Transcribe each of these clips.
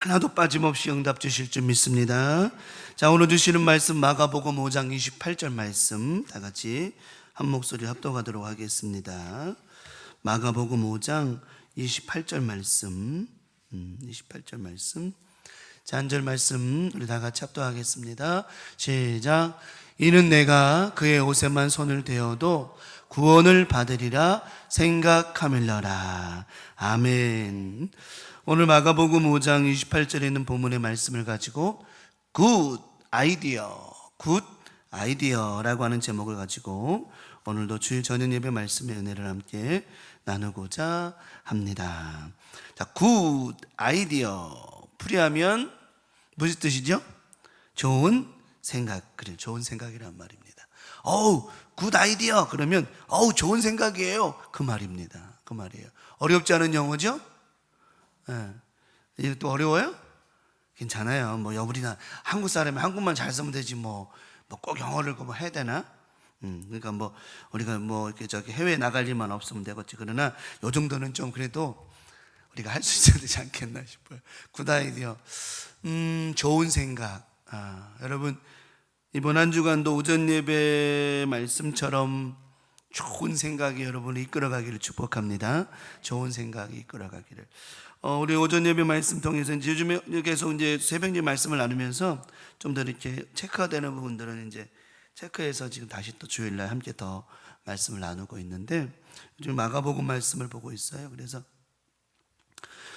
하나도 빠짐없이 응답 주실 줄 믿습니다. 자, 오늘 주시는 말씀 마가복음 5장 28절 말씀 다 같이 한 목소리 합독하도록 하겠습니다. 마가복음 5장 28절 말씀 28절 말씀. 자, 한 절 말씀 우리 다 같이 합독하겠습니다. 시작. 이는 내가 그의 옷에만 손을 대어도 구원을 받으리라 생각하밀러라. 아멘. 오늘 마가복음 5장 28절에 있는 본문의 말씀을 가지고 굿 아이디어라고 하는 제목을 가지고 오늘도 주일 저녁 예배 말씀의 은혜를 함께 나누고자 합니다. 자, 굿 아이디어 풀이하면 무슨 뜻이죠? 좋은 생각. 그래, 좋은 생각이란 말입니다. 굿 아이디어 그러면 좋은 생각이에요, 그 말입니다. 그 말이에요. 어렵지 않은 영어죠? 이게 또 어려워요? 괜찮아요. 우리나 한국 사람이 한국만 잘 쓰면 되지 꼭 영어를 해야 되나? 그러니까 우리가 이렇게 해외에 나갈 일만 없으면 되겠지. 그러나 요 정도는 좀 그래도 우리가 할 수 있어야 되지 않겠나 싶어요. 굿 아이디어. 좋은 생각. 여러분 이번 한 주간도 오전 예배 말씀처럼 좋은 생각이 여러분을 이끌어가기를 축복합니다. 좋은 생각이 이끌어가기를. 우리 오전 예배 말씀 통해서 이제 요즘에 계속 이제 새벽 예배 말씀을 나누면서 좀 더 이렇게 체크가 되는 부분들은 이제 체크해서 지금 다시 또 주일날 함께 더 말씀을 나누고 있는데, 요즘 마가복음 말씀을 보고 있어요. 그래서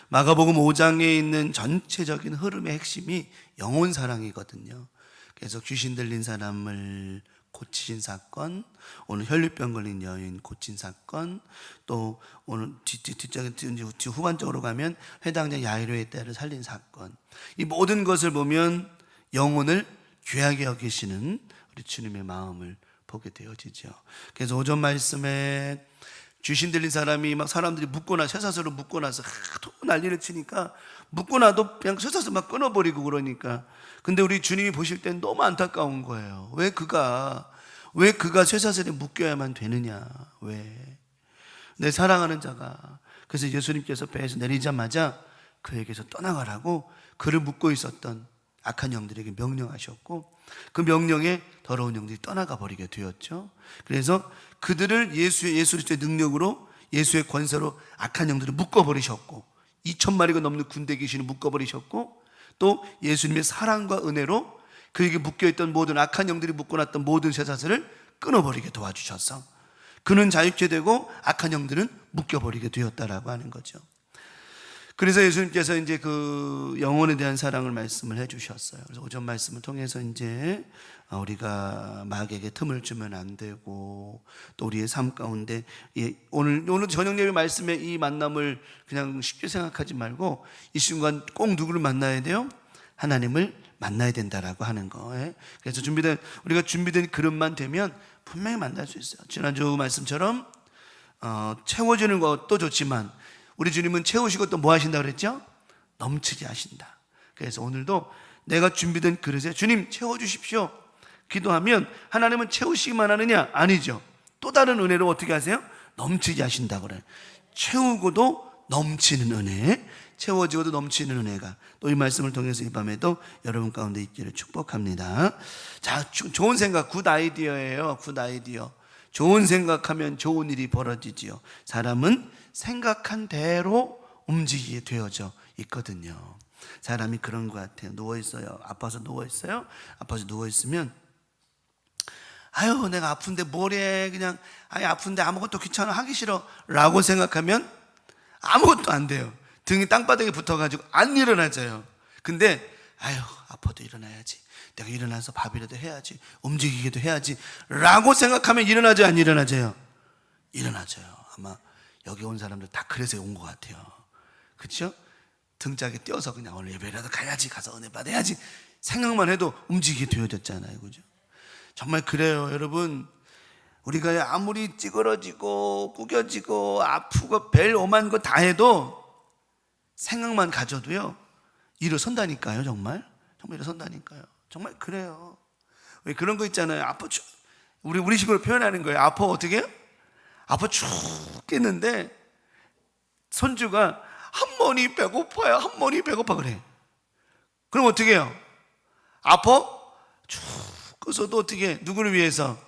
마가복음 5장에 있는 전체적인 흐름의 핵심이 영혼 사랑이거든요. 그래서 귀신 들린 사람을 고치신 사건, 오늘 혈류병 걸린 여인 고친 사건, 또 오늘 후반적으로 가면 회당장 야이로의 딸을 살린 사건, 이 모든 것을 보면 영혼을 귀하게 여기시는 우리 주님의 마음을 보게 되어지죠. 그래서 오전 말씀에 귀신 들린 사람이 막 사람들이 쇠사슬로 묶고 나서 하도 난리를 치니까 묶고 나도 그냥 쇠사슬 막 끊어버리고 그러니까, 근데 우리 주님이 보실 땐 너무 안타까운 거예요. 왜 그가 쇠사슬에 묶여야만 되느냐? 왜? 내 사랑하는 자가. 그래서 예수님께서 배에서 내리자마자 그에게서 떠나가라고 그를 묶고 있었던 악한 영들에게 명령하셨고, 그 명령에 더러운 영들이 떠나가 버리게 되었죠. 그래서 그들을 예수 그리스도의 능력으로, 예수의 권세로 악한 영들을 묶어버리셨고, 2,000마리가 넘는 군대 귀신을 묶어버리셨고, 또 예수님의 사랑과 은혜로 그에게 묶여있던 모든 악한 영들이 묶어놨던 모든 쇠사슬을 끊어버리게 도와주셔서 그는 자유케 되고 악한 영들은 묶여버리게 되었다라고 하는 거죠. 그래서 예수님께서 이제 그 영혼에 대한 사랑을 말씀을 해주셨어요. 그래서 오전 말씀을 통해서 이제 우리가 마귀에게 틈을 주면 안 되고, 또 우리의 삶 가운데 오늘 저녁 예배 말씀의 이 만남을 그냥 쉽게 생각하지 말고 이 순간 꼭 누구를 만나야 돼요? 하나님을 만나야 된다라고 하는 거. 그래서 우리가 준비된 그릇만 되면 분명히 만날 수 있어요. 지난주 말씀처럼 채워주는 것도 좋지만 우리 주님은 채우시고 또 뭐 하신다고 그랬죠? 넘치게 하신다. 그래서 오늘도 내가 준비된 그릇에 주님 채워주십시오 기도하면 하나님은 채우시기만 하느냐? 아니죠. 또 다른 은혜로 어떻게 하세요? 넘치게 하신다고 그래요. 채우고도 넘치는 은혜, 채워지고도 넘치는 은혜가 또 이 말씀을 통해서 이 밤에도 여러분 가운데 있기를 축복합니다. 자, 좋은 생각, 굿 아이디어예요. 굿 아이디어. 좋은 생각하면 좋은 일이 벌어지지요. 사람은 생각한 대로 움직이게 되어져 있거든요. 사람이 그런 것 같아요. 누워있어요. 아파서 누워있어요. 아파서 누워있으면 내가 아픈데 뭐래, 그냥 아픈데 아무것도 귀찮아, 하기 싫어 라고 생각하면 아무것도 안 돼요. 등이 땅바닥에 붙어가지고 안 일어나져요. 근데 아파도 일어나야지, 내가 일어나서 밥이라도 해야지, 움직이기도 해야지 라고 생각하면 일어나죠, 안 일어나져요? 일어나져요. 아마 여기 온 사람들 다 그래서 온 것 같아요. 그렇죠? 등짝에 띄어서 그냥 오늘 예배라도 가야지, 가서 은혜 받아야지 생각만 해도 움직이게 되어졌잖아요. 그죠? 정말 그래요. 여러분, 우리가 아무리 찌그러지고 구겨지고 아프고 벨 오만 거 다 해도 생각만 가져도요 일어선다니까요. 정말 일어선다니까요. 정말 그래요. 왜 그런 거 있잖아요. 아파 우리 식으로 표현하는 거예요. 아파 어떻게 해요? 아파 죽겠는데 손주가 할머니 배고파요, 할머니 배고파 그래. 그럼 어떻게 해요? 아파? 쭉 꺼서도 어떻게 해? 누구를 위해서?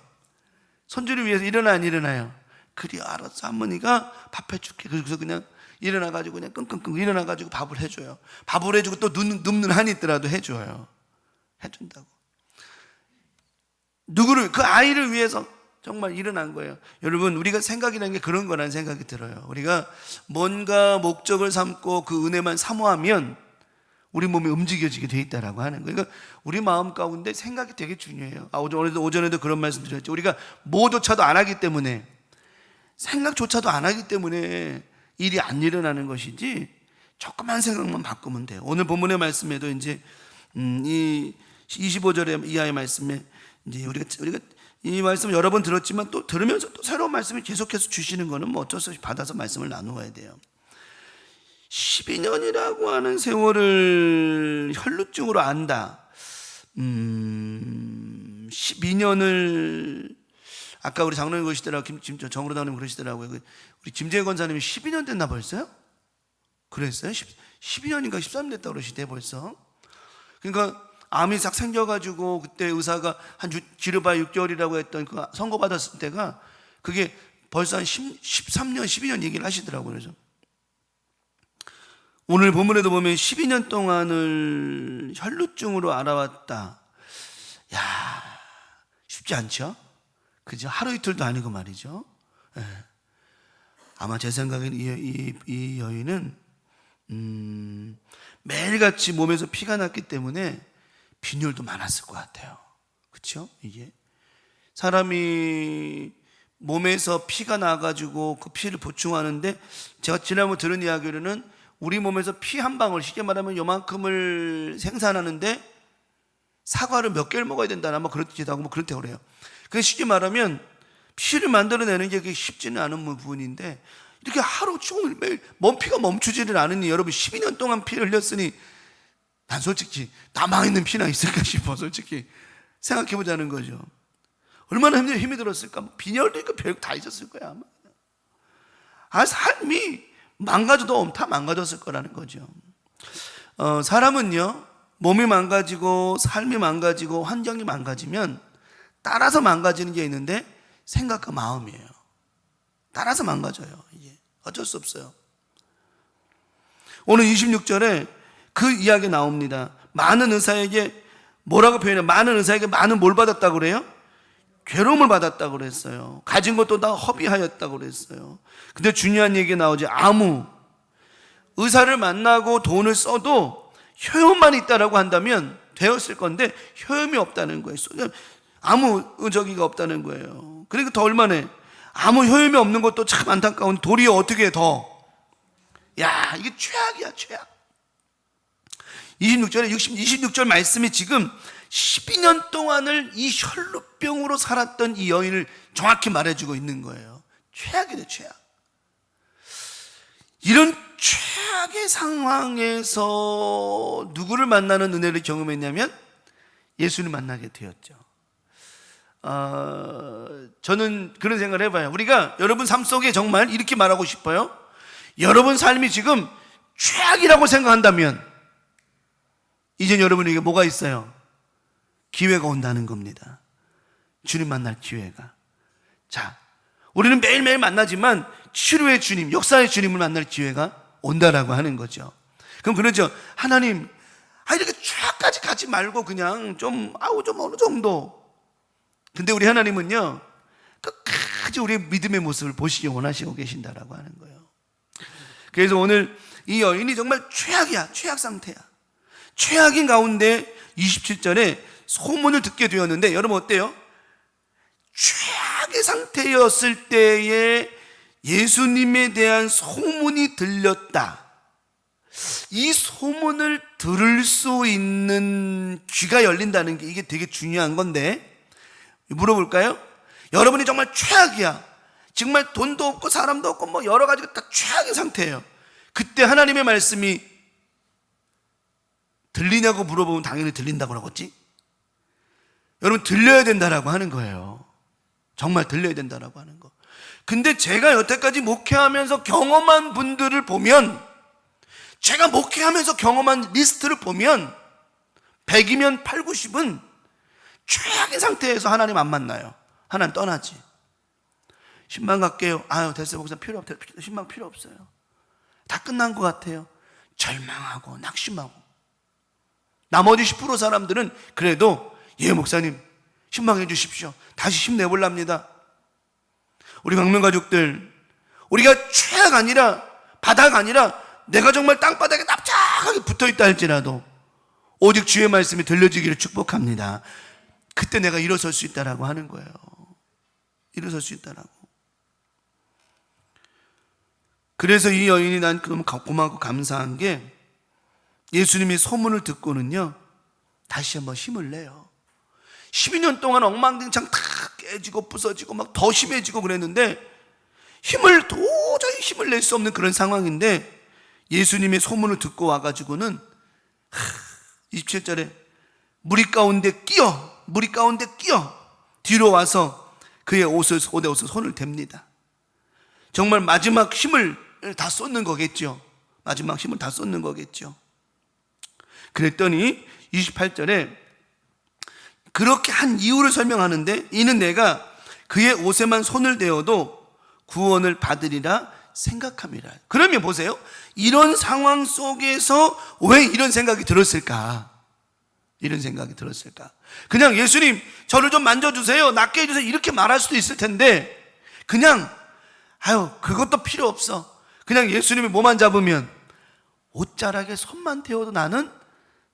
손주를 위해서 일어나 안 일어나요? 그래 알았어 할머니가 밥 해줄게. 그래서 그냥 일어나가지고 그냥 끙끙끙 일어나가지고 밥을 해줘요. 밥을 해주고 또 눕는 한이 있더라도 해줘요. 해준다고. 누구를, 그 아이를 위해서 정말 일어난 거예요. 여러분, 우리가 생각이라는 게 그런 거라는 생각이 들어요. 우리가 뭔가 목적을 삼고 그 은혜만 사모하면 우리 몸이 움직여지게 돼 있다라고 하는 거예요. 그러니까 우리 마음 가운데 생각이 되게 중요해요. 오전에도 그런 말씀 드렸죠. 우리가 뭐조차도 안 하기 때문에, 생각조차도 안 하기 때문에 일이 안 일어나는 것이지, 조그만 생각만 바꾸면 돼요. 오늘 본문의 말씀에도 이제 이 25절의 이하의 말씀에 이제 우리가 이 말씀을 여러 번 들었지만 또 들으면서 또 새로운 말씀을 계속해서 주시는 거는 뭐 어쩔 수 없이 받아서 말씀을 나누어야 돼요. 12년이라고 하는 세월을 혈루증으로 안다. 12년을 아까 우리 장로님 그러시더라고요. 정으로 장로님 그러시더라고요. 우리 김재희 권사님이 12년 됐나 벌써요? 그랬어요? 12년인가 13년 됐다 그러시대 벌써. 그러니까 암이 싹 생겨가지고 그때 의사가 한 기르봐 6개월이라고 했던 그 선고받았을 때가 그게 벌써 한 13년, 12년 얘기를 하시더라고요. 그래서 오늘 본문에도 보면 12년 동안을 혈루증으로 알아왔다. 야, 쉽지 않죠? 그죠? 하루 이틀도 아니고 말이죠. 네. 아마 제 생각엔 이 여인은 매일같이 몸에서 피가 났기 때문에 빈혈도 많았을 것 같아요. 그렇죠? 이게 사람이 몸에서 피가 나가지고 그 피를 보충하는데, 제가 지난번 들은 이야기로는 우리 몸에서 피 한 방울, 쉽게 말하면 요만큼을 생산하는데 사과를 몇 개를 먹어야 된다나 뭐 그렇기도 하고 뭐 그렇다고 그래요. 그게 쉽게 말하면 피를 만들어내는 게 쉽지는 않은 부분인데, 이렇게 하루 종일 매일 피가 멈추지를 않으니, 여러분 12년 동안 피를 흘렸으니 난 솔직히 남아있는 피나 있을까 싶어. 솔직히 생각해보자는 거죠. 얼마나 힘이 들었을까. 빈혈도 있고 별거 다 있었을 거야 아마. 삶이 망가져도 다 망가졌을 거라는 거죠. 사람은요, 몸이 망가지고 삶이 망가지고 환경이 망가지면 따라서 망가지는 게 있는데, 생각과 마음이에요. 따라서 망가져요. 이게 어쩔 수 없어요. 오늘 26절에 그 이야기 나옵니다. 많은 의사에게 뭐라고 표현해요? 많은 의사에게 많은 뭘 받았다고 그래요? 괴로움을 받았다고 그랬어요. 가진 것도 다 허비하였다고 그랬어요. 근데 중요한 얘기 나오지. 아무 의사를 만나고 돈을 써도 효용만 있다라고 한다면 되었을 건데 효용이 없다는 거예요. 아무 저기가 없다는 거예요. 그리고 더 얼마나 아무 효용이 없는 것도 참 안타까운, 도리어 어떻게 더, 야, 이게 최악이야, 최악. 26절 말씀이 지금 12년 동안을 이 혈루병으로 살았던 이 여인을 정확히 말해주고 있는 거예요. 최악이래, 최악. 이런 최악의 상황에서 누구를 만나는 은혜를 경험했냐면 예수를 만나게 되었죠. 저는 그런 생각을 해봐요. 우리가 여러분 삶 속에 정말 이렇게 말하고 싶어요. 여러분 삶이 지금 최악이라고 생각한다면 이제 여러분에게 뭐가 있어요? 기회가 온다는 겁니다. 주님 만날 기회가. 자, 우리는 매일매일 만나지만 치료의 주님, 역사의 주님을 만날 기회가 온다라고 하는 거죠. 그럼 그러죠. 하나님, 이렇게 쫙까지 가지 말고 그냥 좀 어느 정도. 근데 우리 하나님은요, 끝까지 우리의 믿음의 모습을 보시기 원하시고 계신다라고 하는 거예요. 그래서 오늘 이 여인이 정말 최악이야, 최악 상태야. 최악인 가운데 27절에 소문을 듣게 되었는데, 여러분 어때요? 최악의 상태였을 때에 예수님에 대한 소문이 들렸다. 이 소문을 들을 수 있는 귀가 열린다는 게 이게 되게 중요한 건데, 물어볼까요? 여러분이 정말 최악이야. 정말 돈도 없고 사람도 없고 뭐 여러 가지가 다 최악의 상태예요. 그때 하나님의 말씀이 들리냐고 물어보면 당연히 들린다고 그러겠지? 여러분 들려야 된다라고 하는 거예요. 정말 들려야 된다라고 하는 거. 근데 제가 여태까지 목회하면서 경험한 분들을 보면, 제가 목회하면서 경험한 리스트를 보면 100이면 8, 90은 최악의 상태에서 하나님 안 만나요. 하나님 떠나지. 10만 갈게요. 아유 됐어요 목사님 필요 없어요. 10만 필요 없어요. 다 끝난 것 같아요. 절망하고 낙심하고. 나머지 10% 사람들은 그래도 예 목사님 10만 해주십시오. 다시 힘내볼랍니다. 우리 강명가족들, 우리가 최악 아니라 바닥 아니라 내가 정말 땅바닥에 납작하게 붙어있다 할지라도 오직 주의 말씀이 들려지기를 축복합니다. 그때 내가 일어설 수 있다라고 하는 거예요. 일어설 수 있다라고. 그래서 이 여인이 난 너무 고마고 감사한 게 예수님이 소문을 듣고는요 다시 한번 힘을 내요. 12년 동안 엉망진창 다 깨지고 부서지고 막 더 심해지고 그랬는데 도저히 힘을 낼 수 없는 그런 상황인데 예수님의 소문을 듣고 와가지고는 27절에 무리 가운데 끼어 뒤로 와서 그의 옷에 손을 댑니다. 정말 마지막 힘을 다 쏟는 거겠죠. 마지막 힘을 다 쏟는 거겠죠. 그랬더니 28절에 그렇게 한 이유를 설명하는데 이는 내가 그의 옷에만 손을 대어도 구원을 받으리라 생각함이라. 그러면 보세요. 이런 상황 속에서 왜 이런 생각이 들었을까? 이런 생각이 들었을까? 그냥 예수님 저를 좀 만져주세요, 낫게 해주세요 이렇게 말할 수도 있을 텐데 그냥 그것도 필요 없어. 그냥 예수님이 뭐만 잡으면 옷자락에 손만 대어도 나는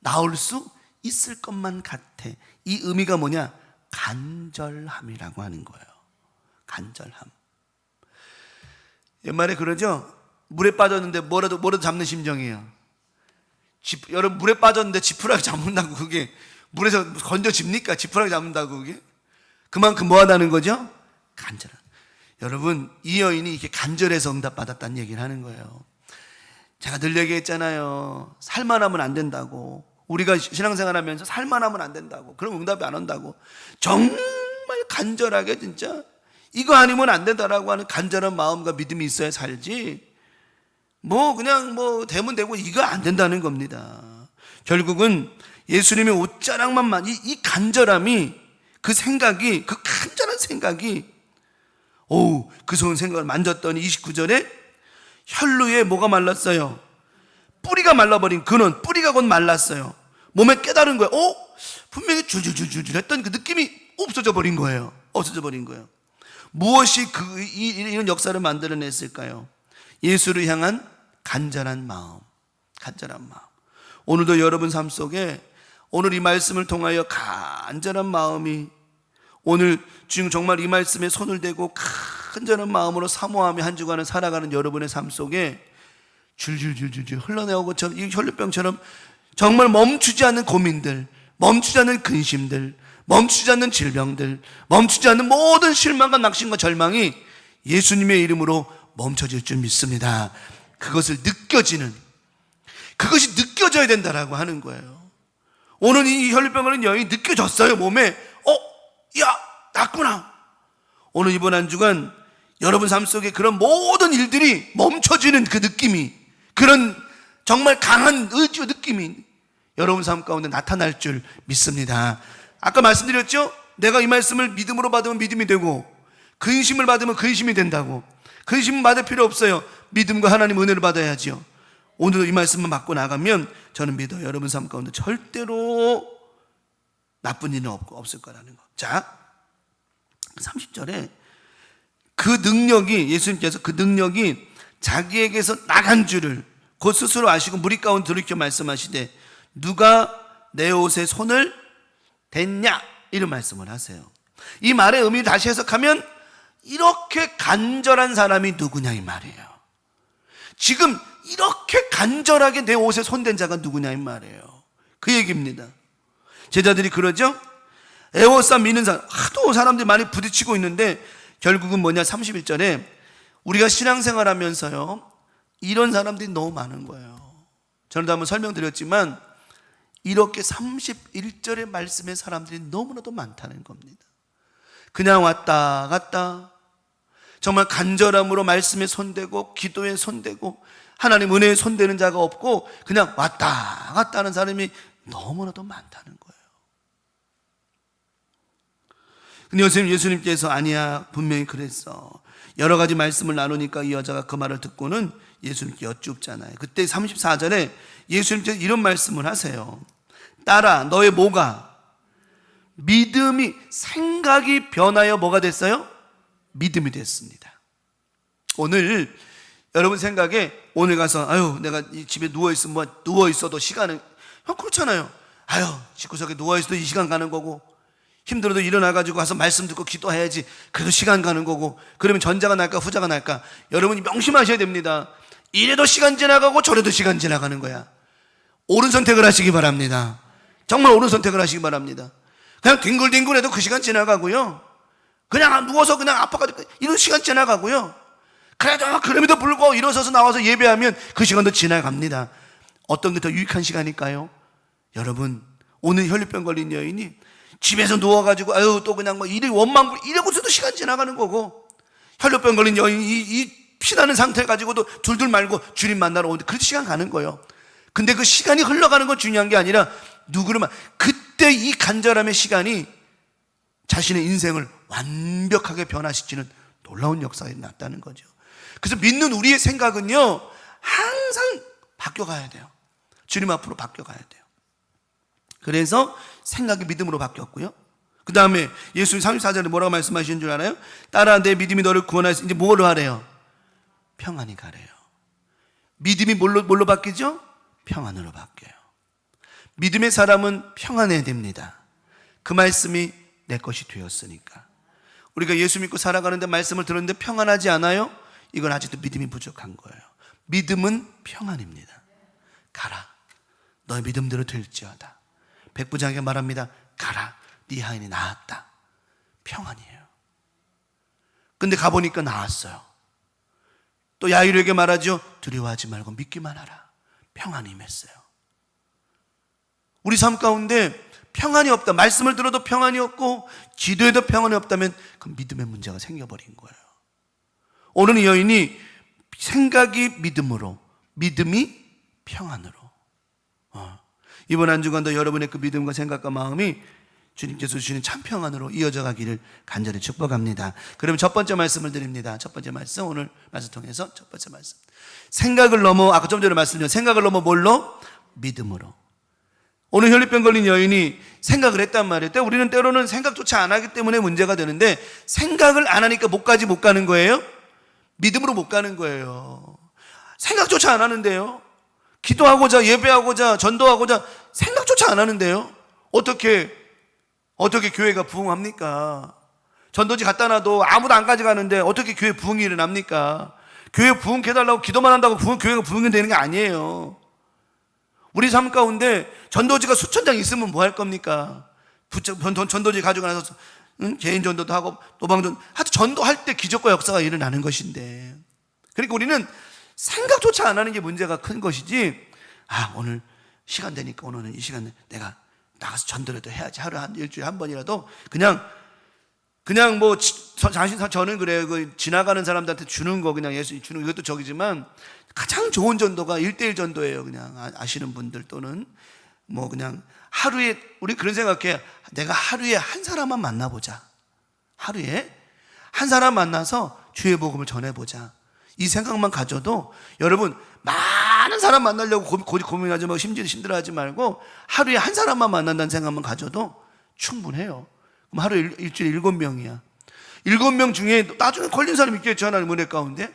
나올 수 있을 것만 같아. 이 의미가 뭐냐? 간절함이라고 하는 거예요. 간절함. 옛말에 그러죠? 물에 빠졌는데 뭐라도 잡는 심정이에요. 여러분 물에 빠졌는데 지푸라기 잡는다고 그게 물에서 건져집니까? 지푸라기 잡는다고 그게? 그만큼 뭐하다는 거죠? 간절함. 여러분 이 여인이 이렇게 간절해서 응답받았다는 얘기를 하는 거예요. 제가 늘 얘기했잖아요. 살만하면 안 된다고. 우리가 신앙생활하면서 살만하면 안 된다고. 그럼 응답이 안 온다고. 정말 간절하게 진짜 이거 아니면 안 된다라고 하는 간절한 마음과 믿음이 있어야 살지 그냥 되면 되고 이거 안 된다는 겁니다. 결국은 예수님의 옷자락만 이 간절함이 그 간절한 생각이 그 좋은 생각을 만졌더니 29절에 혈루에 뭐가 말랐어요? 뿌리가 말라버린 그는 뿌리가 곧 말랐어요. 몸에 깨달은 거예요. 분명히 줄줄줄줄 했던 그 느낌이 없어져 버린 거예요. 무엇이 이런 역사를 만들어냈을까요? 예수를 향한 간절한 마음. 오늘도 여러분 삶 속에 오늘 이 말씀을 통하여 간절한 마음이 오늘 지금 정말 이 말씀에 손을 대고 간절한 마음으로 사모하며 한 주간을 살아가는 여러분의 삶 속에 줄줄줄줄 흘러내오고 이 혈루병처럼 정말 멈추지 않는 고민들, 멈추지 않는 근심들, 멈추지 않는 질병들, 멈추지 않는 모든 실망과 낙심과 절망이 예수님의 이름으로 멈춰질 줄 믿습니다. 그것이 느껴져야 된다라고 하는 거예요. 오늘 이 혈루병 걸린 여인이 느껴졌어요. 몸에 낫구나. 오늘 이번 한 주간 여러분 삶 속에 그런 모든 일들이 멈춰지는 그 느낌이, 그런 정말 강한 의지와 느낌이 여러분 삶 가운데 나타날 줄 믿습니다. 아까 말씀드렸죠? 내가 이 말씀을 믿음으로 받으면 믿음이 되고 근심을 받으면 근심이 된다고. 근심은 받을 필요 없어요. 믿음과 하나님 은혜를 받아야죠. 오늘도 이 말씀만 받고 나가면 저는 믿어요. 여러분 삶 가운데 절대로 나쁜 일은 없을 거라는 거. 자, 30절에 그 능력이, 예수님께서 그 능력이 자기에게서 나간 줄을 곧 스스로 아시고 무리 가운데 들이켜 말씀하시되 누가 내 옷에 손을 댔냐 이런 말씀을 하세요. 이 말의 의미를 다시 해석하면 이렇게 간절한 사람이 누구냐 이 말이에요. 지금 이렇게 간절하게 내 옷에 손댄 자가 누구냐 이 말이에요. 그 얘기입니다. 제자들이 그러죠. 에워싸 미는 사람, 하도 사람들이 많이 부딪히고 있는데 결국은 뭐냐, 31절에 우리가 신앙생활 하면서요 이런 사람들이 너무 많은 거예요. 저는 한번 설명드렸지만 이렇게 31절의 말씀의 사람들이 너무나도 많다는 겁니다. 그냥 왔다 갔다 정말 간절함으로 말씀에 손대고 기도에 손대고 하나님 은혜에 손대는 자가 없고 그냥 왔다 갔다 하는 사람이 너무나도 많다는 거예요. 근데 예수님께서 아니야, 분명히 그랬어. 여러 가지 말씀을 나누니까 이 여자가 그 말을 듣고는 예수님께 여쭙잖아요. 그때 34절에 예수님께서 이런 말씀을 하세요. 딸아, 너의 뭐가? 믿음이, 생각이 변하여 뭐가 됐어요? 믿음이 됐습니다. 오늘 여러분 생각에 오늘 가서 아유 내가 집에 누워있어도 시간은 그렇잖아요. 아유 집구석에 누워있어도 이 시간 가는 거고, 힘들어도 일어나가지고 가서 말씀 듣고 기도해야지 그래도 시간 가는 거고, 그러면 전자가 날까 후자가 날까? 여러분이 명심하셔야 됩니다. 이래도 시간 지나가고 저래도 시간 지나가는 거야. 옳은 선택을 하시기 바랍니다. 정말 옳은 선택을 하시기 바랍니다. 그냥 뒹굴뒹굴해도 그 시간 지나가고요, 그냥 누워서 그냥 아파가지고 이런 시간 지나가고요, 그래도 그럼에도 불구하고 일어서서 나와서 예배하면 그 시간도 지나갑니다. 어떤 게 더 유익한 시간일까요? 여러분, 오늘 혈류병 걸린 여인이 집에서 누워가지고 아유 또 그냥 이래 원망 이러고서도 시간 지나가는 거고, 혈류병 걸린 여인이 이 피나는 상태 가지고도 둘둘 말고 주님 만나러 오는데 그렇게 시간 가는 거예요. 근데 그 시간이 흘러가는 건 중요한 게 아니라 누구를 그때 이 간절함의 시간이 자신의 인생을 완벽하게 변화시키는 놀라운 역사가 났다는 거죠. 그래서 믿는 우리의 생각은요 항상 바뀌어가야 돼요. 주님 앞으로 바뀌어가야 돼요. 그래서 생각이 믿음으로 바뀌었고요, 그 다음에 예수님 34절에 뭐라고 말씀하시는 줄 알아요? 딸아, 내 믿음이 너를 구원하였으니 이제 뭐로 하래요? 평안히 가래요. 믿음이 뭘로 바뀌죠? 평안으로 바뀌어요. 믿음의 사람은 평안해야 됩니다. 그 말씀이 내 것이 되었으니까. 우리가 예수 믿고 살아가는데 말씀을 들었는데 평안하지 않아요? 이건 아직도 믿음이 부족한 거예요. 믿음은 평안입니다. 가라, 너의 믿음대로 될지어다. 백부장에게 말합니다. 가라, 네 하인이 나았다. 평안이에요. 근데 가보니까 나았어요. 또 야이로에게 말하죠. 두려워하지 말고 믿기만 하라. 평안이 임했어요. 우리 삶 가운데 평안이 없다, 말씀을 들어도 평안이 없고 기도해도 평안이 없다면 그건 믿음의 문제가 생겨버린 거예요. 오늘 이 여인이 생각이 믿음으로, 믿음이 평안으로. 이번 한 주간도 여러분의 그 믿음과 생각과 마음이 주님께서 주시는 참 평안으로 이어져 가기를 간절히 축복합니다. 그러면 첫 번째 말씀을 드립니다. 첫 번째 말씀, 오늘 말씀 통해서 첫 번째 말씀, 생각을 넘어, 아까 좀 전에 말씀드렸죠, 생각을 넘어 뭘로? 믿음으로. 오늘 혈류병 걸린 여인이 생각을 했단 말이에요. 우리는 때로는 생각조차 안 하기 때문에 문제가 되는데, 생각을 안 하니까 못 가는 거예요? 믿음으로 못 가는 거예요. 생각조차 안 하는데요, 기도하고자 예배하고자 전도하고자 생각조차 안 하는데요, 어떻게 교회가 부흥합니까? 전도지 갖다 놔도 아무도 안 가져가는데 어떻게 교회 부흥이 일어납니까? 교회 부흥해달라고 기도만 한다고 교회가 부흥이 되는 게 아니에요. 우리 삶 가운데 전도지가 수천 장 있으면 뭐 할 겁니까? 전도지 가지고 나서 개인 전도도 하고 노방전, 하여튼 전도할 때 기적과 역사가 일어나는 것인데, 그러니까 우리는 생각조차 안 하는 게 문제가 큰 것이지, 오늘 시간 되니까 오늘은 이 시간에 내가 나가서 전도라도 해야지, 하루 일주일에 한 번이라도 그냥 저는 그래요. 그 지나가는 사람들한테 주는 거, 그냥 예수 주는 이것도 적이지만 가장 좋은 전도가 1:1 전도예요. 그냥 아시는 분들, 또는 그냥 하루에, 우리 그런 생각해. 내가 하루에 한 사람만 만나보자. 하루에 한 사람 만나서 주의 복음을 전해보자. 이 생각만 가져도, 여러분 많은 사람 만나려고 고민하지 말고 힘들어하지 말고 하루에 한 사람만 만난다는 생각만 가져도 충분해요. 그럼 하루에 일주일에 7명이야. 7명 중에 나중에 걸린 사람이 있겠죠, 하나님 은혜 가운데.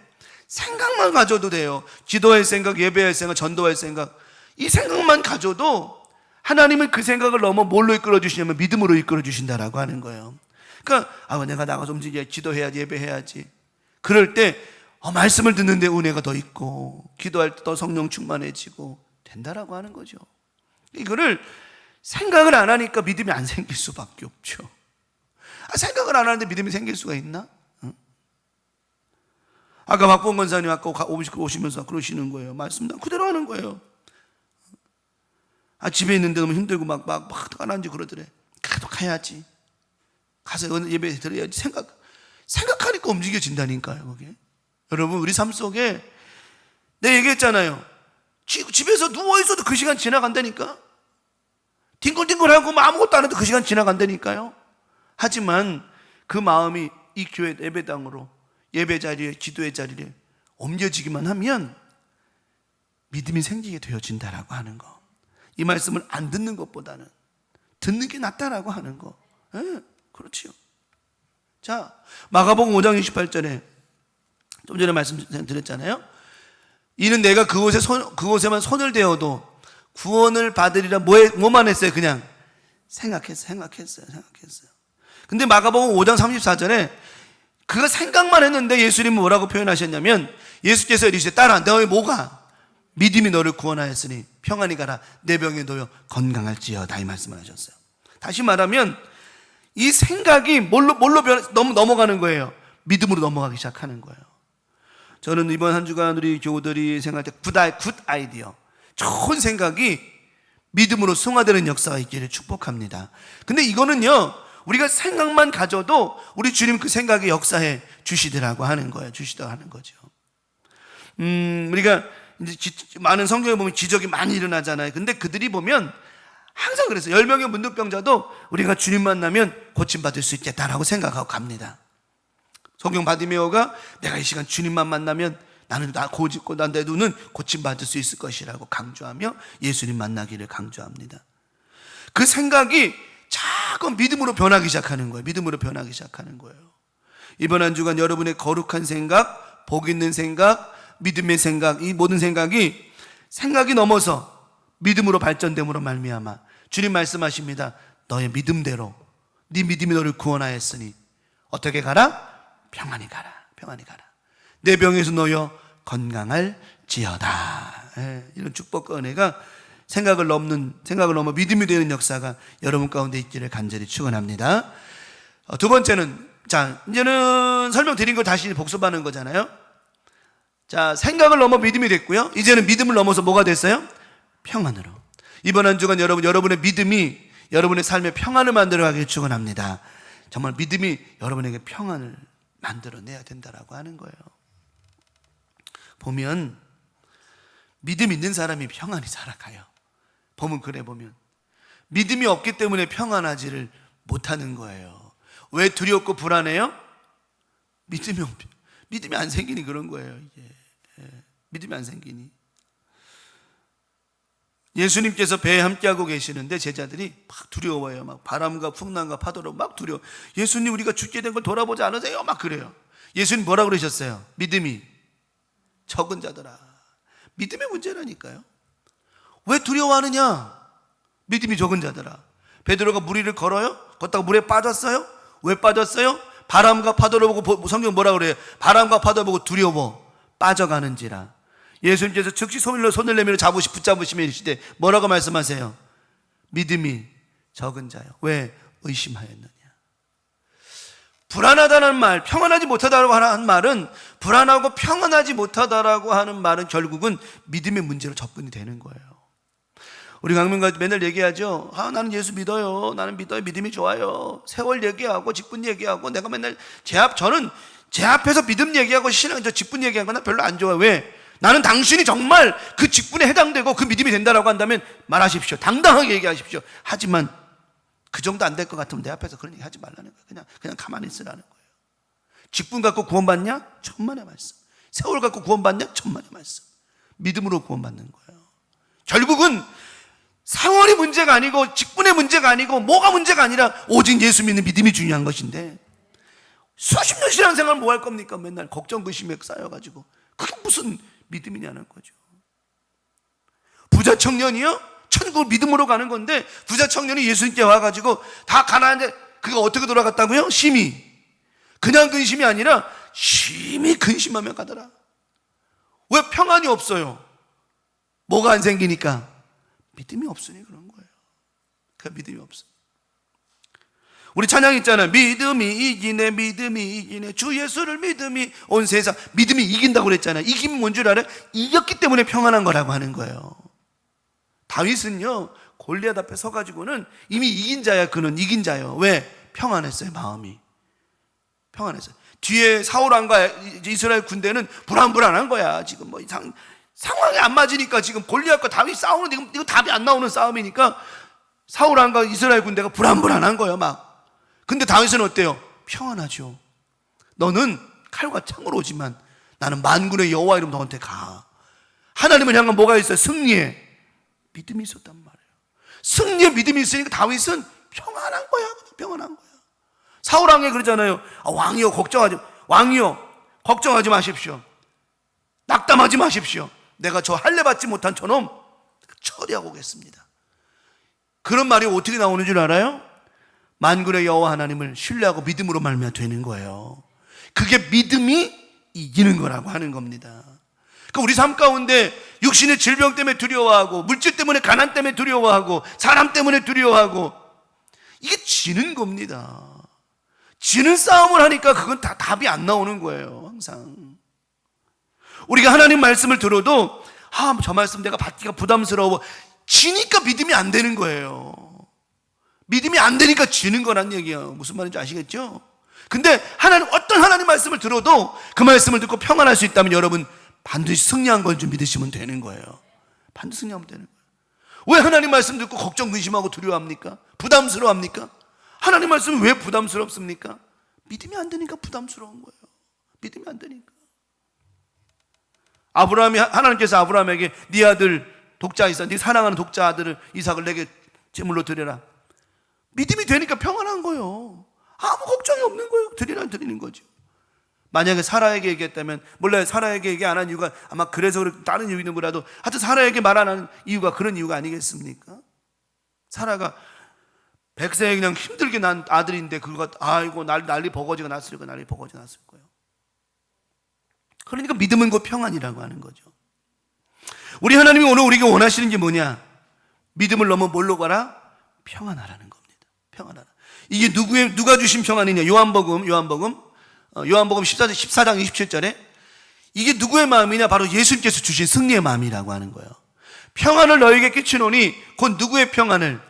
생각만 가져도 돼요. 기도할 생각, 예배할 생각, 전도할 생각, 이 생각만 가져도 하나님은 그 생각을 넘어 뭘로 이끌어 주시냐면 믿음으로 이끌어 주신다라고 하는 거예요. 그러니까 내가 나가서 움직여 기도해야지, 예배해야지. 그럴 때 말씀을 듣는데 은혜가 더 있고, 기도할 때 더 성령 충만해지고 된다라고 하는 거죠. 이거를 생각을 안 하니까 믿음이 안 생길 수밖에 없죠. 생각을 안 하는데 믿음이 생길 수가 있나? 아까 박봉 권사님 아까 오시면서 그러시는 거예요. 말씀 그대로 하는 거예요. 집에 있는데 너무 힘들고 막 가라앉지 그러더래. 그래도 가야지. 가서 예배 드려야지. 생각하니까 움직여진다니까요, 그게. 여러분, 우리 삶 속에 내가 얘기했잖아요. 집에서 누워있어도 그 시간 지나간다니까. 음식을 하고 뭐 아무것도 안 해도 그 시간 지나간다니까요. 하지만 그 마음이 이 교회 예배당으로, 예배 자리에, 기도의 자리에 옮겨지기만 하면 믿음이 생기게 되어진다라고 하는 거. 이 말씀을 안 듣는 것보다는 듣는 게 낫다라고 하는 거. 그렇지요. 자, 마가복음 5장 28절에 좀 전에 말씀드렸잖아요. 이는 내가 그곳에만 손을 대어도 구원을 받으리라. 뭐만 했어요? 그냥 생각했어요. 근데 마가복음 5장 34절에 그거 생각만 했는데 예수님은 뭐라고 표현하셨냐면, 예수께서 이르시되 딸아 너의 뭐가 믿음이 너를 구원하였으니 평안히 가라. 내 병에 놓여 건강할지어다. 이 말씀을 하셨어요. 다시 말하면 이 생각이 뭘로 넘어가는 거예요? 믿음으로 넘어가기 시작하는 거예요. 저는 이번 한 주간 우리 교우들이 생각할 때 굿 아이디어, 좋은 생각이 믿음으로 승화되는 역사가 있기를 축복합니다. 근데 이거는요, 우리가 생각만 가져도 우리 주님 그 생각에 역사해 주시더라고 하는 거예요. 주시더라고 하는 거죠. 우리가 이제 많은 성경에 보면 기적이 많이 일어나잖아요. 근데 그들이 보면 항상 그랬어요. 10명의 문둥병자도 우리가 주님 만나면 고침받을 수 있겠다라고 생각하고 갑니다. 성경 바디메오가 내가 이 시간 주님만 만나면 나는 내 눈은 고침받을 수 있을 것이라고 강조하며 예수님 만나기를 강조합니다. 그 생각이 자꾸 믿음으로 변하기 시작하는 거예요. 믿음으로 변하기 시작하는 거예요. 이번 한 주간 여러분의 거룩한 생각, 복 있는 생각, 믿음의 생각, 이 모든 생각이 넘어서 믿음으로 발전됨으로 말미암아 주님 말씀하십니다. 너의 믿음대로 네 믿음이 너를 구원하였으니 어떻게 가라? 평안히 가라. 내 병에서 놓여 건강할지어다. 이런 축복과 은혜가 생각을 넘어 믿음이 되는 역사가 여러분 가운데 있기를 간절히 축원합니다. 두 번째는, 자, 이제는 설명드린 걸 다시 복습하는 거잖아요. 자, 생각을 넘어 믿음이 됐고요. 이제는 믿음을 넘어서 뭐가 됐어요? 평안으로. 이번 한 주간 여러분의 믿음이 여러분의 삶에 평안을 만들어가길 축원합니다. 정말 믿음이 여러분에게 평안을 만들어내야 된다라고 하는 거예요. 보면 믿음 있는 사람이 평안히 살아가요. 보면 믿음이 없기 때문에 평안하지를 못하는 거예요. 왜 두렵고 불안해요? 믿음이 안 생기니 그런 거예요. 이게. 믿음이 안 생기니. 예수님께서 배에 함께하고 계시는데 제자들이 막 두려워요. 막 바람과 풍랑과 파도로 막 두려워. 예수님 우리가 죽게 된 걸 돌아보지 않으세요? 막 그래요. 예수님 뭐라고 그러셨어요? 믿음이 적은 자들아. 믿음의 문제라니까요. 왜 두려워하느냐? 믿음이 적은 자들아. 베드로가 물 위를 걷다가 물에 빠졌어요? 왜 빠졌어요? 바람과 파도를 보고, 성경 뭐라고 그래요? 바람과 파도 보고 두려워 빠져가는지라. 예수님께서 즉시 손을 내밀어 붙잡으시며 이르시되 뭐라고 말씀하세요? 믿음이 적은 자요. 왜 의심하였느냐? 불안하다는 말, 평안하지 못하다고 하는 말은, 불안하고 평안하지 못하다라고 하는 말은 결국은 믿음의 문제로 접근이 되는 거예요. 우리 강민과 맨날 얘기하죠. 나는 예수 믿어요. 나는 믿어요. 믿음이 좋아요. 세월 얘기하고 직분 얘기하고 내가 맨날 저는 제 앞에서 믿음 얘기하고 직분 얘기하는 건 별로 안 좋아요. 왜? 나는 당신이 정말 그 직분에 해당되고 그 믿음이 된다라고 한다면 말하십시오. 당당하게 얘기하십시오. 하지만 그 정도 안 될 것 같으면 내 앞에서 그런 얘기 하지 말라는 거예요. 그냥 가만히 있으라는 거예요. 직분 갖고 구원받냐? 천만의 말씀. 세월 갖고 구원받냐? 천만의 말씀. 믿음으로 구원받는 거예요. 결국은 세월이 문제가 아니고 직분의 문제가 아니고 뭐가 문제가 아니라 오직 예수 믿는 믿음이 중요한 것인데, 수십 년 신앙생활 뭐 할 겁니까? 맨날 걱정 의심에 쌓여가지고 그게 무슨 믿음이냐는 거죠. 부자 청년이요? 천국을 믿음으로 가는 건데, 부자 청년이 예수님께 와가지고 다 가난한데 그가 어떻게 돌아갔다고요? 심히, 그냥 근심이 아니라 심히 근심하며 가더라. 왜 평안이 없어요? 뭐가 안 생기니까? 믿음이 없으니 그런 거예요. 그 믿음이 없어. 우리 찬양 있잖아요. 믿음이 이기네 주 예수를 믿음이 온 세상. 믿음이 이긴다고 그랬잖아요. 이기면 뭔 줄 알아요? 이겼기 때문에 평안한 거라고 하는 거예요. 다윗은요, 골리앗 앞에 서가지고는 이미 이긴 자야. 그는 이긴 자예요. 왜? 평안했어요. 마음이 평안했어요. 뒤에 사울왕과 이스라엘 군대는 불안한 거야. 지금 뭐 상황이 안 맞으니까 지금 골리앗과 다윗 싸우는데 이거 답이 안 나오는 싸움이니까 사울 왕과 이스라엘 군대가 불안불안한 거예요, 막. 근데 다윗은 어때요? 평안하죠. 너는 칼과 창으로 오지만 나는 만군의 여호와 이름 너한테 가. 하나님을 향한 뭐가 있어요? 승리에 믿음이 있었단 말이에요. 승리에 믿음이 있으니까 다윗은 평안한 거야. 평안한 거야. 사울 왕이 그러잖아요. 왕이여 걱정하지 마십시오. 낙담하지 마십시오. 내가 저 할례 받지 못한 저놈 처리하고 오겠습니다. 그런 말이 어떻게 나오는 줄 알아요? 만군의 여호와 하나님을 신뢰하고 믿음으로 말미암아 되는 거예요. 그게 믿음이 이기는 거라고 하는 겁니다. 그러니까 우리 삶 가운데 육신의 질병 때문에 두려워하고, 물질 때문에, 가난 때문에 두려워하고, 사람 때문에 두려워하고, 이게 지는 겁니다. 지는 싸움을 하니까 그건 다 답이 안 나오는 거예요. 항상 우리가 하나님 말씀을 들어도 저 말씀 내가 받기가 부담스러워, 지니까 믿음이 안 되는 거예요. 믿음이 안 되니까 지는 거란 얘기예요. 무슨 말인지 아시겠죠? 근데 어떤 하나님 말씀을 들어도 그 말씀을 듣고 평안할 수 있다면 여러분 반드시 승리한 건 좀 믿으시면 되는 거예요. 반드시 승리하면 되는 거예요. 왜 하나님 말씀 듣고 걱정, 근심하고 두려워합니까? 부담스러워합니까? 하나님 말씀은 왜 부담스럽습니까? 믿음이 안 되니까 부담스러운 거예요. 믿음이 안 되니까. 하나님께서 아브라함에게 네 아들 독자 이삭, 네 사랑하는 독자 아들을 이삭을 내게 제물로 드려라. 믿음이 되니까 평안한 거예요. 아무 걱정이 없는 거예요. 드리는 거죠. 만약에 사라에게 얘기했다면, 몰라요. 사라에게 얘기 안 한 이유가 아마 그래서 다른 이유는 뭐라도 하여튼 사라에게 말 안 한 이유가 그런 이유가 아니겠습니까? 사라가 100세에 그냥 힘들게 난 아들인데 그거 아이고 난리 버거지가 났을 거예요. 그러니까 믿음은 곧 평안이라고 하는 거죠. 우리 하나님이 오늘 우리에게 원하시는 게 뭐냐? 믿음을 넘어 뭘로 가라? 평안하라는 겁니다. 평안하라. 이게 누가 주신 평안이냐? 요한복음 14장 27절에 이게 누구의 마음이냐? 바로 예수님께서 주신 승리의 마음이라고 하는 거예요. 평안을 너희에게 끼치노니 곧 누구의 평안을?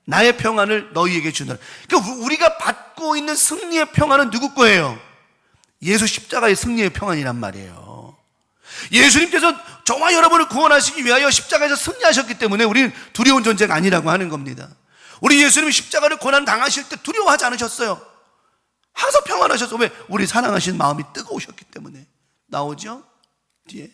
나의 평안을 너희에게 주노라. 그러니까 우리가 받고 있는 승리의 평안은 누구 거예요? 예수 십자가의 승리의 평안이란 말이에요. 예수님께서 저와 여러분을 구원하시기 위하여 십자가에서 승리하셨기 때문에 우리는 두려운 존재가 아니라고 하는 겁니다. 우리 예수님이 십자가를 고난 당하실 때 두려워하지 않으셨어요. 항상 평안하셨어요. 왜? 우리 사랑하신 마음이 뜨거우셨기 때문에. 나오죠? 뒤에.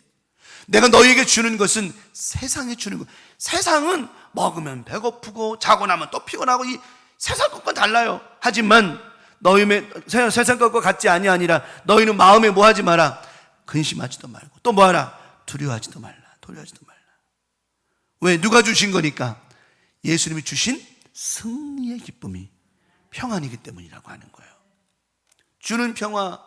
내가 너희에게 주는 것은 세상에 주는 것. 세상은 먹으면 배고프고 자고 나면 또 피곤하고 이 세상 것과 달라요. 하지만 세상 것과 같지 아니라 너희는 마음에 뭐 하지 마라? 근심하지도 말고 또 뭐하라? 두려워하지도 말라. 왜? 누가 주신 거니까? 예수님이 주신 승리의 기쁨이 평안이기 때문이라고 하는 거예요. 주는 평화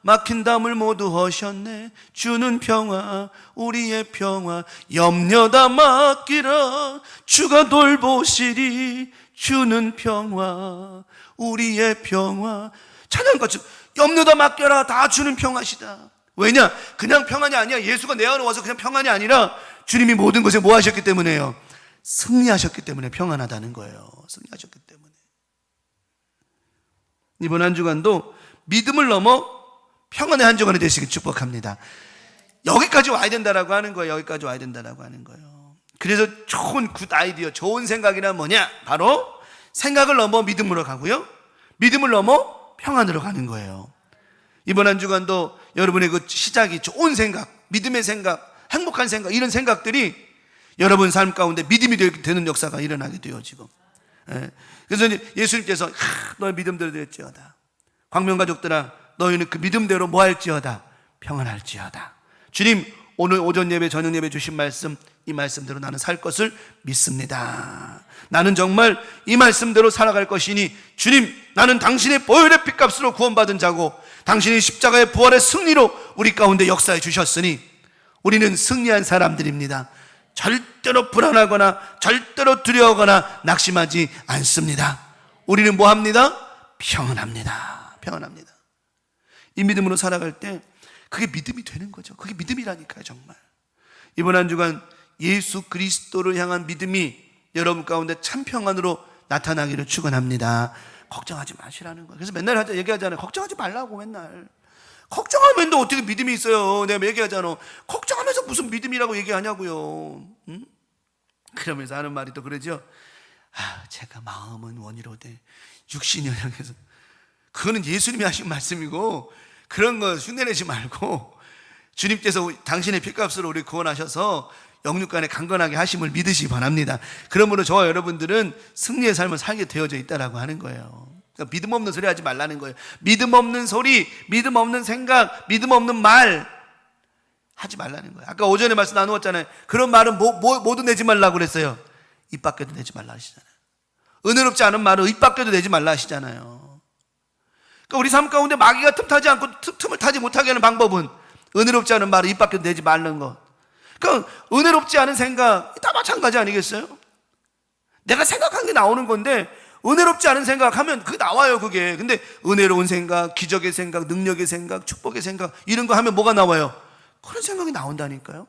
막힌 담을 모두 허셨네. 주는 평화 우리의 평화 염려다 맡기라. 주가 돌보시리. 주는 평화 우리의 평화. 찬양같이 염려다 맡겨라. 다 주는 평화시다. 왜냐? 그냥 평안이 아니야. 예수가 내 안에 와서 그냥 평안이 아니라 주님이 모든 것에 뭐 하셨기 때문에요? 승리하셨기 때문에 평안하다는 거예요. 승리하셨기 때문에. 이번 한 주간도 믿음을 넘어 평안의 한 주간이 되시길 축복합니다. 여기까지 와야 된다라고 하는 거예요. 여기까지 와야 된다라고 하는 거예요. 그래서 좋은 굿 아이디어, 좋은 생각이란 뭐냐? 바로 생각을 넘어 믿음으로 가고요. 믿음을 넘어 평안으로 가는 거예요. 이번 한 주간도 여러분의 그 시작이 좋은 생각, 믿음의 생각, 행복한 생각, 이런 생각들이 여러분 삶 가운데 믿음이 되는 역사가 일어나게 돼요, 지금. 그래서 예수님께서 너의 믿음대로 되었지어다. 광명가족들아, 너희는 그 믿음대로 뭐 할지어다? 평안할지어다. 주님, 오늘 오전 예배, 저녁 예배 주신 말씀, 이 말씀대로 나는 살 것을 믿습니다. 나는 정말 이 말씀대로 살아갈 것이니 주님, 나는 당신의 보혈의 핏값으로 구원받은 자고 당신의 십자가의 부활의 승리로 우리 가운데 역사해 주셨으니 우리는 승리한 사람들입니다. 절대로 불안하거나 절대로 두려워하거나 낙심하지 않습니다. 우리는 뭐 합니다? 평안합니다. 이 믿음으로 살아갈 때 그게 믿음이 되는 거죠. 그게 믿음이라니까요, 정말. 이번 한 주간 예수 그리스도를 향한 믿음이 여러분 가운데 참 평안으로 나타나기를 축원합니다. 걱정하지 마시라는 거예요. 그래서 맨날 얘기하잖아요. 걱정하지 말라고 맨날. 걱정하면 또 어떻게 믿음이 있어요. 내가 얘기하잖아. 걱정하면서 무슨 믿음이라고 얘기하냐고요. 응? 그러면서 하는 말이 또 그러죠. 제가 마음은 원이로되 육신이 연약해서. 그거는 예수님이 하신 말씀이고, 그런 거 흉내내지 말고 주님께서 당신의 피값으로 우리 구원하셔서 영육간에 강건하게 하심을 믿으시기 바랍니다. 그러므로 저와 여러분들은 승리의 삶을 살게 되어져 있다라고 하는 거예요. 그러니까 믿음 없는 소리 하지 말라는 거예요. 믿음 없는 소리, 믿음 없는 생각, 믿음 없는 말 하지 말라는 거예요. 아까 오전에 말씀 나누었잖아요. 그런 말은 모두 내지 말라고 그랬어요. 입 밖에도 내지 말라 하시잖아요. 은혜롭지 않은 말은 입 밖에도 내지 말라 하시잖아요. 그러니까 우리 삶 가운데 마귀가 틈타지 않고 틈을 타지 못하게 하는 방법은 은혜롭지 않은 말을 입 밖에도 내지 말는 것. 그러니까 은혜롭지 않은 생각 다 마찬가지 아니겠어요? 내가 생각한 게 나오는 건데 은혜롭지 않은 생각하면 그게 나와요. 그게. 근데 은혜로운 생각, 기적의 생각, 능력의 생각, 축복의 생각 이런 거 하면 뭐가 나와요? 그런 생각이 나온다니까요.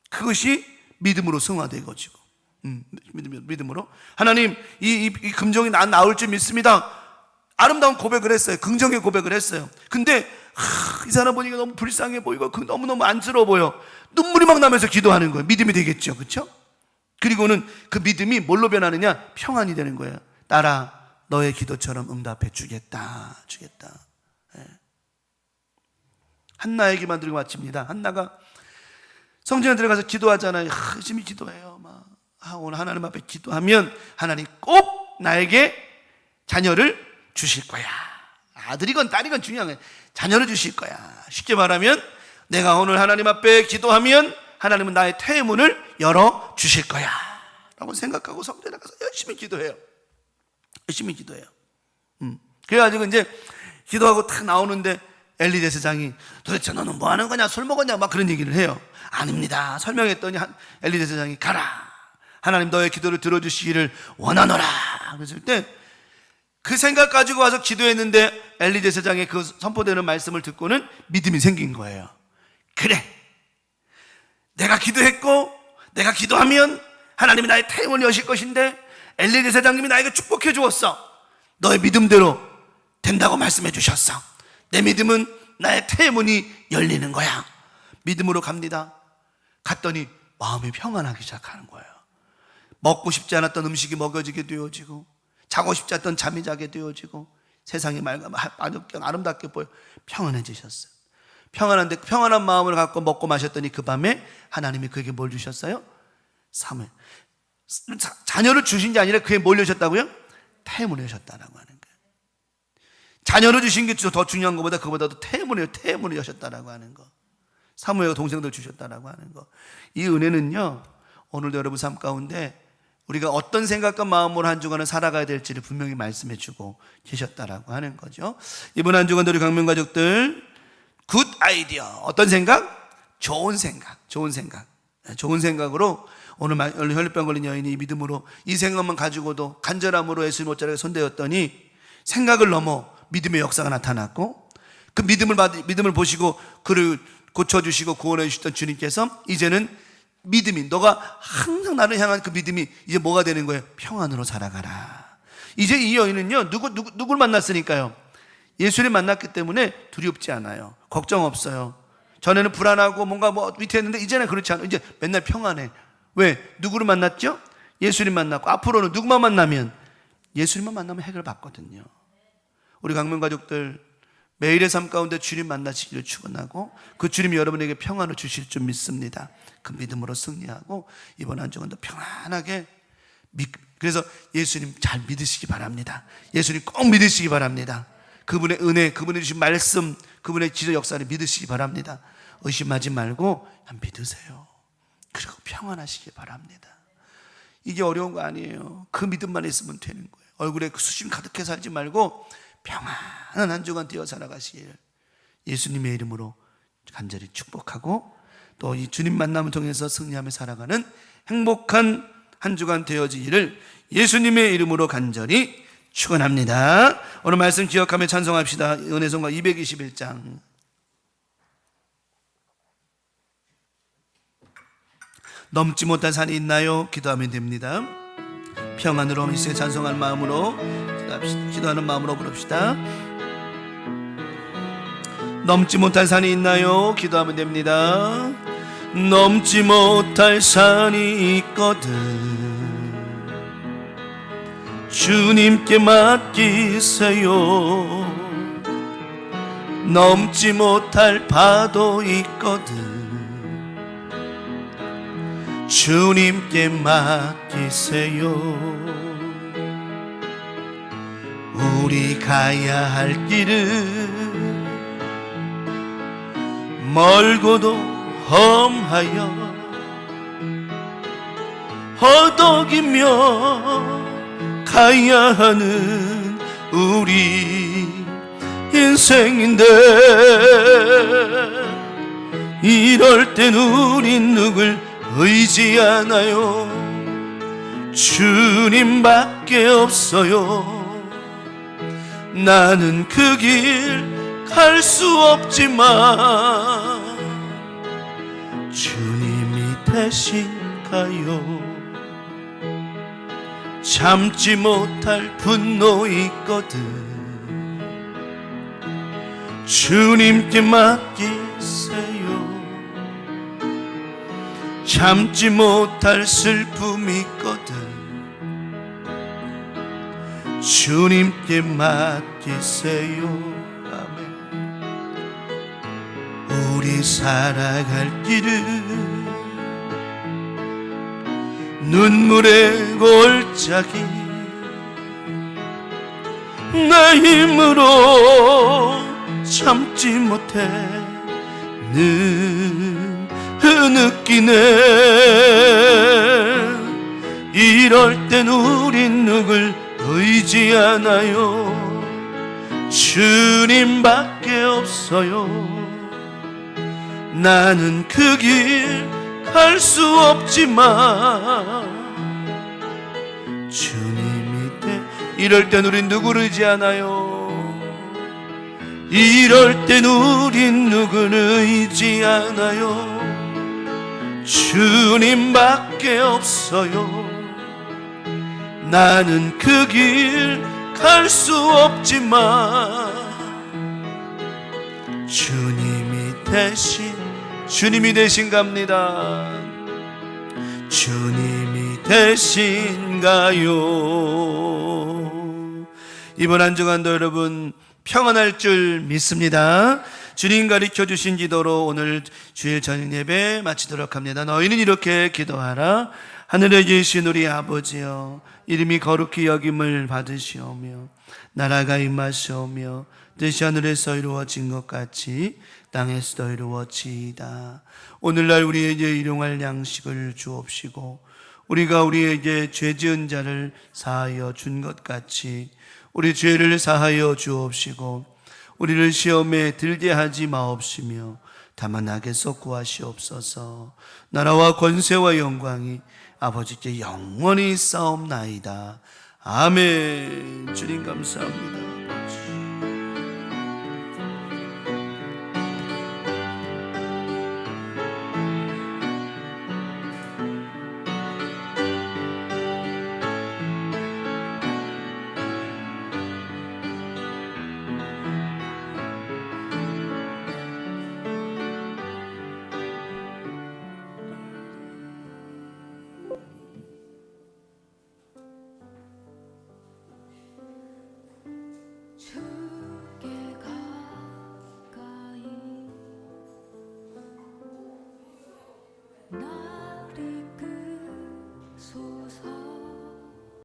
그것이 믿음으로 승화되어지고 믿음으로 하나님 이 금종이 나올 줄 믿습니다. 아름다운 고백을 했어요. 긍정의 고백을 했어요. 근데 이 사람 보니까 너무 불쌍해 보이고 너무너무 안쓰러워 보여. 눈물이 막 나면서 기도하는 거예요. 믿음이 되겠죠. 그렇죠? 그리고는 그 믿음이 뭘로 변하느냐? 평안이 되는 거예요. 딸아, 너의 기도처럼 응답해 주겠다. 네. 한나 얘기만 들고 마칩니다. 한나가 성전에 들어가서 기도하잖아요. 열심히 기도해요. 오늘 하나님 앞에 기도하면 하나님 꼭 나에게 자녀를 주실 거야. 아들이건 딸이건 중요한 거야. 자녀를 주실 거야. 쉽게 말하면 내가 오늘 하나님 앞에 기도하면 하나님은 나의 태의 문을 열어 주실 거야 라고 생각하고 성전에 가서 열심히 기도해요. 그래가지고 이제 기도하고 탁 나오는데 엘리 제사장이 도대체 너는 뭐 하는 거냐? 술 먹었냐? 막 그런 얘기를 해요. 아닙니다. 설명했더니 엘리 제사장이 가라. 하나님 너의 기도를 들어주시기를 원하노라. 그랬을 때 그 생각 가지고 와서 기도했는데 엘리 제사장의 그 선포되는 말씀을 듣고는 믿음이 생긴 거예요. 그래, 내가 기도했고 내가 기도하면 하나님이 나의 태음을 여실 것인데 엘리 제사장님이 나에게 축복해 주었어. 너의 믿음대로 된다고 말씀해 주셨어. 내 믿음은 나의 태문이 열리는 거야. 믿음으로 갑니다. 갔더니 마음이 평안하기 시작하는 거예요. 먹고 싶지 않았던 음식이 먹여지게 되어지고 자고 싶지 않던 잠이 자게 되어지고 세상이 아름답게 보여 평안해지셨어요. 평안한 마음을 갖고 먹고 마셨더니 그 밤에 하나님이 그에게 뭘 주셨어요? 사무엘. 자녀를 주신 게 아니라 그에 뭘 주셨다고요? 태문을 여셨다라고 하는 거예요. 자녀를 주신 게 더 중요한 것보다 그보다도 태문을 여셨다라고 하는 거. 사무엘과 동생들 주셨다라고 하는 거. 이 은혜는요, 오늘도 여러분 삶 가운데 우리가 어떤 생각과 마음으로 한 주간을 살아가야 될지를 분명히 말씀해 주고 계셨다라고 하는 거죠. 이번 한 주간도 우리 강명 가족들 굿 아이디어. 어떤 생각? 좋은 생각으로 오늘 혈류병 걸린 여인이 믿음으로 이 생각만 가지고도 간절함으로 예수님 옷자락에 손대었더니 생각을 넘어 믿음의 역사가 나타났고 그 믿음을 보시고 그를 고쳐주시고 구원해 주셨던 주님께서 이제는 믿음이 너가 항상 나를 향한 그 믿음이 이제 뭐가 되는 거예요? 평안으로 살아가라. 이제 이 여인은요 누굴 만났으니까요? 예수를 만났기 때문에 두렵지 않아요. 걱정 없어요. 전에는 불안하고 뭔가 위태했는데 이제는 그렇지 않아요. 이제 맨날 평안해. 왜? 누구를 만났죠? 예수님 만났고 앞으로는 누구만 만나면 예수님만 만나면 해결받거든요. 우리 강명 가족들 매일의 삶 가운데 주님 만나시기를 축원하고 그 주님이 여러분에게 평안을 주실 줄 믿습니다. 그 믿음으로 승리하고 이번 한 주간도 평안하게 그래서 예수님 잘 믿으시기 바랍니다. 예수님 꼭 믿으시기 바랍니다. 그분의 은혜, 그분의 주신 말씀, 그분의 기적 역사를 믿으시기 바랍니다. 의심하지 말고 믿으세요. 그리고 평안하시기 바랍니다. 이게 어려운 거 아니에요. 그 믿음만 있으면 되는 거예요. 얼굴에 그 수심 가득해 살지 말고 평안한 한 주간 뛰어 살아가시길 예수님의 이름으로 간절히 축복하고 또 이 주님 만남을 통해서 승리하며 살아가는 행복한 한 주간 되어지기를 예수님의 이름으로 간절히 축원합니다. 오늘 말씀 기억하며 찬송합시다. 은혜송가 221장. 넘지 못한 산이 있나요? 기도하면 됩니다. 평안으로 이 시간 찬송할 마음으로 기도하는 마음으로 부릅시다. 넘지 못할 산이 있나요? 기도하면 됩니다. 넘지 못할 산이 있거든 주님께 맡기세요. 넘지 못할 파도 있거든 주님께 맡기세요. 우리 가야 할 길은 멀고도 험하여 허덕이며 가야 하는 우리 인생인데, 이럴 땐 우린 누굴 의지하나요? 주님밖에 없어요. 나는 그 길 갈 수 없지만 주님이 대신 가요. 참지 못할 분노 있거든 주님께 맡기세요. 참지 못할 슬픔 있거든 주님께 맡기세요. 아멘. 우리 살아갈 길은 눈물의 골짜기 내 힘으로 참지 못해 느끼네. 이럴 땐 우린 누굴 의지하나요? 주님밖에 없어요. 나는 그 길 갈 수 없지만 주님이 이럴 땐 우린 누구를 의지하나요? 이럴 땐 우린 누구를 의지하나요? 주님밖에 없어요. 나는 그 길 갈 수 없지만 주님이 대신 갑니다. 주님이 대신 가요. 이번 한 주간도 여러분 평안할 줄 믿습니다. 주님 가르쳐 주신 기도로 오늘 주일 저녁 예배 마치도록 합니다. 너희는 이렇게 기도하라. 하늘에 계신 우리 아버지여, 이름이 거룩히 여김을 받으시오며 나라가 임하시오며 뜻이 하늘에서 이루어진 것 같이 땅에서도 이루어지이다. 오늘날 우리에게 일용할 양식을 주옵시고 우리가 우리에게 죄 지은 자를 사하여 준 것 같이 우리 죄를 사하여 주옵시고 우리를 시험에 들게 하지 마옵시며 다만 악에서 구하시옵소서. 나라와 권세와 영광이 아버지께 영원히 싸움나이다. 아멘. 주님 감사합니다.